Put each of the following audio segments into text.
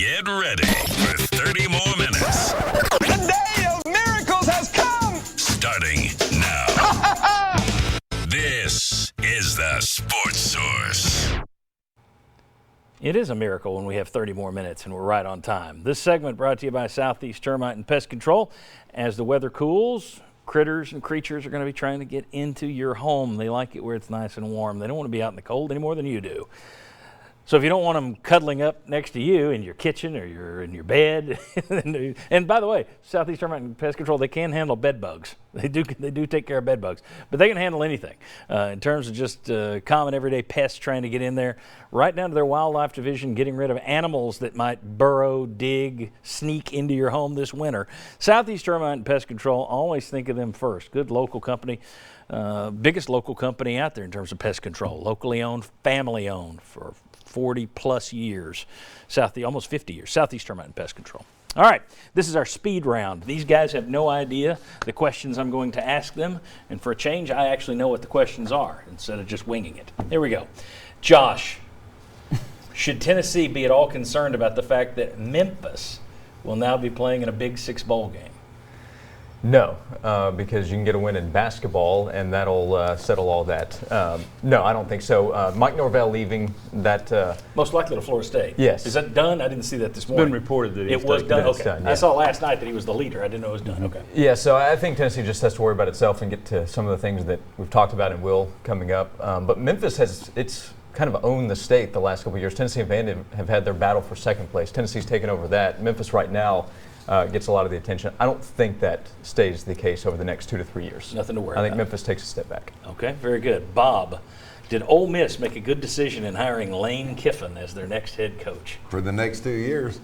Get ready for 30 more minutes. The day of miracles has come! Starting now. This is the Sports Source. It is a miracle when we have 30 more minutes and we're right on time. This segment brought to you by Southeast Termite and Pest Control. As the weather cools, critters and creatures are going to be trying to get into your home. They like it where it's nice and warm. They don't want to be out in the cold any more than you do. So if you don't want them cuddling up next to you in your kitchen or you're in your bed, and by the way, Southeast Termite and Pest Control, they can handle bed bugs. They do take care of bed bugs, but they can handle anything in terms of just common everyday pests trying to get in there, right down to their wildlife division, getting rid of animals that might burrow, dig, sneak into your home this winter. Southeast Termite and Pest Control, always think of them first. Good local company. Biggest local company out there in terms of pest control. Locally owned, family owned for 40 plus years, almost 50 years, Southeast Termite and Pest Control. All right, this is our speed round. These guys have no idea the questions I'm going to ask them, and for a change, I actually know what the questions are instead of just winging it. Here we go. Josh, should Tennessee be at all concerned about the fact that Memphis will now be playing in a Big Six bowl game? No, because you can get a win in basketball, and that'll settle all that. No, I don't think so. Mike Norvell leaving that. Most likely to Florida State. Yes. Is that done? I didn't see that this morning. Been reported that it was done. Okay. Done, yeah. I saw last night that he was the leader. I didn't know it was done. Okay. Yeah, so I think Tennessee just has to worry about itself and get to some of the things that we've talked about and will coming up. But Memphis it's kind of owned the state the last couple of years. Tennessee and Vandy have had their battle for second place. Tennessee's taken over that. Memphis right now gets a lot of the attention. I don't think that stays the case over the next 2 to 3 years. Nothing to worry about. I think Memphis takes a step back. Okay, very good. Bob, did Ole Miss make a good decision in hiring Lane Kiffin as their next head coach? For the next 2 years.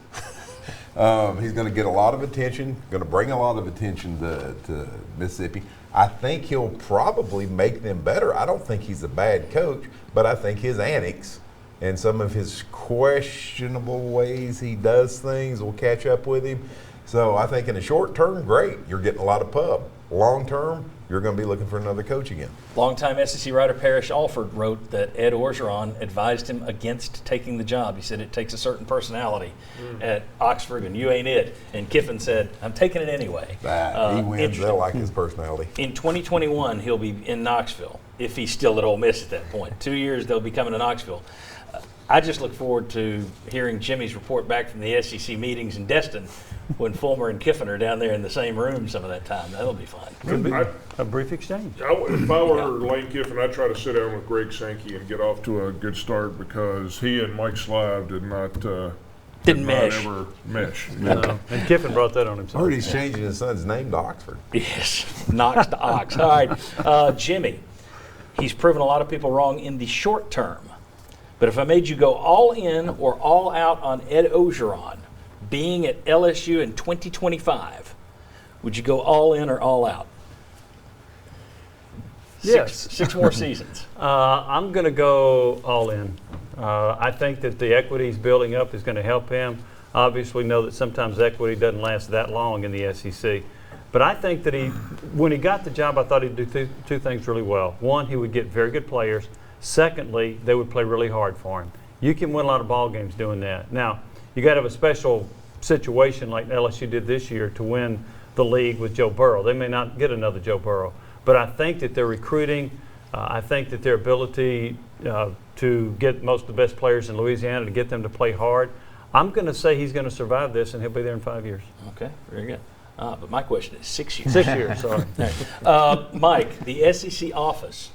He's going to get a lot of attention, going to bring a lot of attention to Mississippi. I think he'll probably make them better. I don't think he's a bad coach, but I think his antics and some of his questionable ways he does things will catch up with him. So I think in the short term, great. You're getting a lot of pub. Long term, you're going to be looking for another coach again. Longtime SEC writer Parrish Alford wrote that Ed Orgeron advised him against taking the job. He said it takes a certain personality at Oxford, and you ain't it. And Kiffin said, I'm taking it anyway. He wins. They'll like his personality. In 2021, he'll be in Knoxville, if he's still at Ole Miss at that point. 2 years, they'll be coming to Knoxville. I just look forward to hearing Jimmy's report back from the SEC meetings in Destin when Fulmer and Kiffin are down there in the same room some of that time. That'll be fun. Could be a brief exchange. If I were Lane Kiffin, I'd try to sit down with Greg Sankey and get off to a good start because he and Mike Slive did not ever mesh. No. And Kiffin brought that on himself. I heard he's changing his son's name to Oxford. Yes, Knox to Ox. All right, Jimmy, he's proven a lot of people wrong in the short term. But if I made you go all in or all out on Ed Orgeron being at LSU in 2025, would you go all in or all out? Yes. Six more seasons. I'm going to go all in. I think that the equity he's building up is going to help him. Obviously, know that sometimes equity doesn't last that long in the SEC. But I think that when he got the job, I thought he'd do two things really well. One, he would get very good players. Secondly, they would play really hard for him. You can win a lot of ball games doing that. Now, you got to have a special situation like LSU did this year to win the league with Joe Burrow. They may not get another Joe Burrow, but I think that their recruiting, I think that their ability to get most of the best players in Louisiana to get them to play hard, I'm going to say he's going to survive this and he'll be there in 5 years. Okay, very good. But my question is 6 years. 6 years, sorry. Mike, the SEC office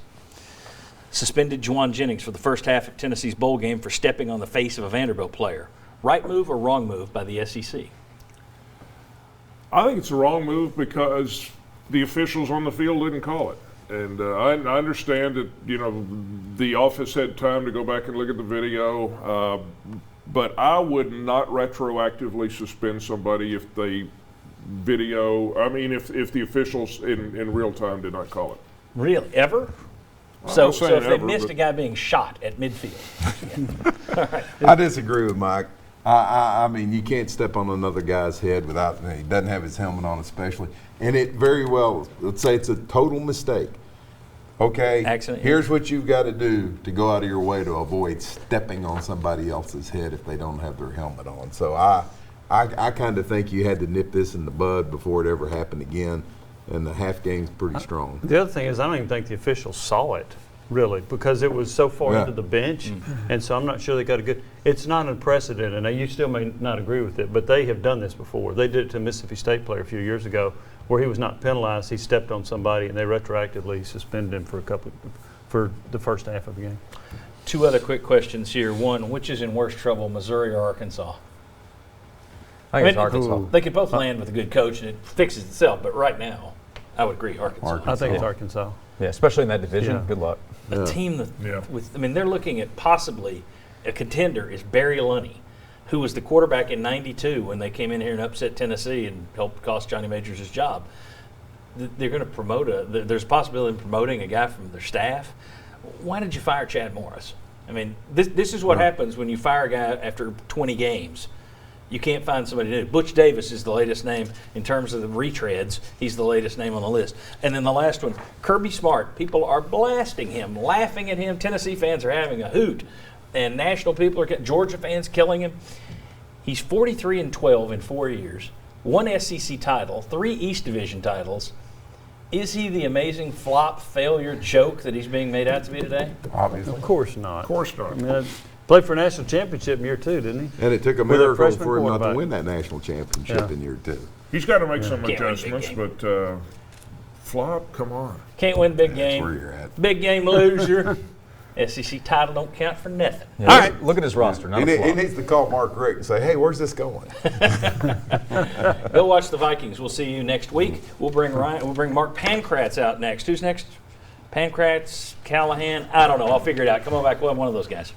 suspended Juwan Jennings for the first half of Tennessee's bowl game for stepping on the face of a Vanderbilt player. Right move or wrong move by the SEC? I think it's a wrong move because the officials on the field didn't call it. And I understand that, the office had time to go back and look at the video, but I would not retroactively suspend somebody if the officials in real time did not call it. Really? Ever? So if they missed a guy being shot at midfield. I disagree with Mike. I mean, you can't step on another guy's head without, he doesn't have his helmet on especially. And it very well, let's say it's a total mistake. Okay, Accident. here's what you've got to do to go out of your way to avoid stepping on somebody else's head if they don't have their helmet on. So I kind of think you had to nip this in the bud before it ever happened again, and the half game's pretty strong. The other thing is, I don't even think the officials saw it, really, because it was so far Yeah. into the bench, and so I'm not sure they got a good. It's not unprecedented. Now, you still may not agree with it, but they have done this before. They did it to a Mississippi State player a few years ago, where he was not penalized. He stepped on somebody, and they retroactively suspended him for the first half of the game. Two other quick questions here. One, which is in worse trouble, Missouri or Arkansas? I think it's I mean, Arkansas. They could both land with a good coach, and it fixes itself. But right now, I would agree, Arkansas. I think it's Arkansas. Yeah, especially in that division. Yeah. Good luck. A team that, Yeah. I mean, they're looking at possibly a contender is Barry Lunny, who was the quarterback in '92 when they came in here and upset Tennessee and helped cost Johnny Majors his job. They're going to promote there's a possibility of promoting a guy from their staff. Why did you fire Chad Morris? I mean, this is what happens when you fire a guy after 20 games. You can't find somebody new. Butch Davis is the latest name in terms of the retreads. He's the latest name on the list. And then the last one, Kirby Smart. People are blasting him, laughing at him. Tennessee fans are having a hoot. And national people are Georgia fans killing him. He's 43-12 in 4 years, 1 SEC title, 3 East Division titles. Is he the amazing flop, failure, joke that he's being made out to be today? Obviously. Of course not. Of course not. I mean, played for a national championship in year 2, didn't he? And it took a With a miracle freshman for him not to quarterback. win that national championship Yeah. in year 2. He's got to make some Can't win adjustments, big but flop, come on. Can't win big That's game. where you're at. Big game loser. SEC title don't count for nothing. Yeah, all right, look at his roster. Not He, a he flop. needs to call Mark Rick and say, hey, where's this going? Go watch the Vikings. We'll see you next week. We'll bring Mark Pankratz out next. Who's next? Pankratz, Callahan? I don't know. I'll figure it out. Come on back. We'll have one of those guys.